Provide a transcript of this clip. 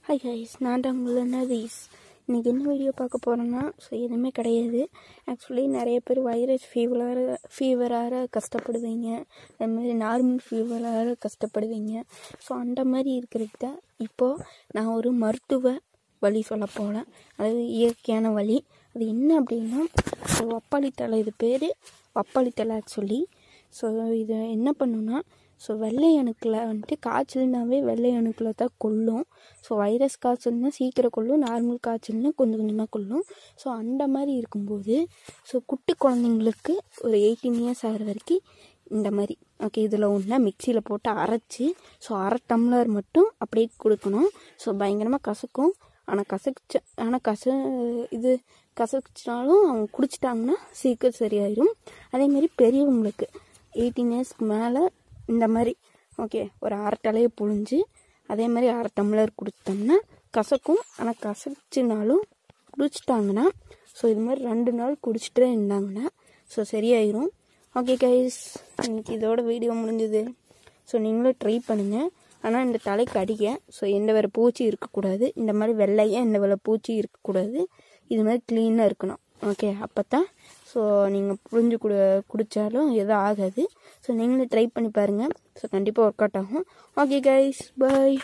Hi guys, நான் தான் உங்களோட நதீஸ். இன்றைக்கி என்ன வீடியோ பார்க்க போகிறேன்னா, எதுவுமே கிடையாது. ஆக்சுவலி நிறைய பேர் வைரஸ் ஃபீவராக கஷ்டப்படுவீங்க, அதுமாதிரி நார்மல் ஃபீவராக கஷ்டப்படுவீங்க. அந்த மாதிரி இருக்கிறது தான் இப்போது நான் ஒரு மருத்துவ வழி சொல்ல போகிறேன். அதாவது இயற்கையான வழி. அது என்ன அப்படின்னா, வப்பாளித்தலை. இது பேர் வப்பாளித்தலை ஆக்சுவலி. இது என்ன பண்ணுன்னா, வெள்ளை அணுக்களை வந்துட்டு காய்ச்சல்னாவே வெள்ளை அணுக்களை தான் கொல்லும். வைரஸ் காய்ச்சல்னால் சீக்கிரம் கொல்லும், நார்மல் காய்ச்சல்னால் கொஞ்சம் கொஞ்சமாக கொல்லும். அந்த மாதிரி இருக்கும்போது குட்டி குழந்தைங்களுக்கு ஒரு 18 இயர்ஸ் ஆகிற வரைக்கும் இந்த மாதிரி இதில் ஒன்றா மிக்சியில் போட்டு அரைச்சி அரை டம்ளர் மட்டும் அப்படியே கொடுக்கணும். பயங்கரமாக கசக்கும். ஆனால் கசக்கிச்சினாலும் அவங்க குடிச்சிட்டாங்கன்னா சீக்கிரம் சரியாயிடும். அதேமாரி பெரியவங்களுக்கு 18 இயர்ஸ்க்கு மேலே இந்த மாதிரி ஒரு அரை தலையை புழிஞ்சு அதே மாதிரி அரை டம்ளர் கொடுத்தோம்னா கசக்கும். ஆனால் கசச்சினாலும் குடிச்சிட்டாங்கன்னா இது மாதிரி 2 நாள் குடிச்சிட்டே இருந்தாங்கன்னா சரியாயிரும். ஓகே கைஸ், இன்னைக்கு இதோட வீடியோ முடிஞ்சுது. நீங்களும் ட்ரை பண்ணுங்கள். ஆனால் இந்த தலைக்கு அடிக்க எந்த வேறு பூச்சி இருக்கக்கூடாது. இந்த மாதிரி வெள்ளையாக எந்த வேலை பூச்சி இருக்கக்கூடாது. இது மாதிரி க்ளீனாக இருக்கணும். அப்போ தான் நீங்கள் புரிஞ்சு குடித்தாலும் எதுவும் ஆகாது. நீங்களும் ட்ரை பண்ணி பாருங்கள். கண்டிப்பாக ஒர்க் அவுட் ஆகும். ஓகே கைஸ், பாய்.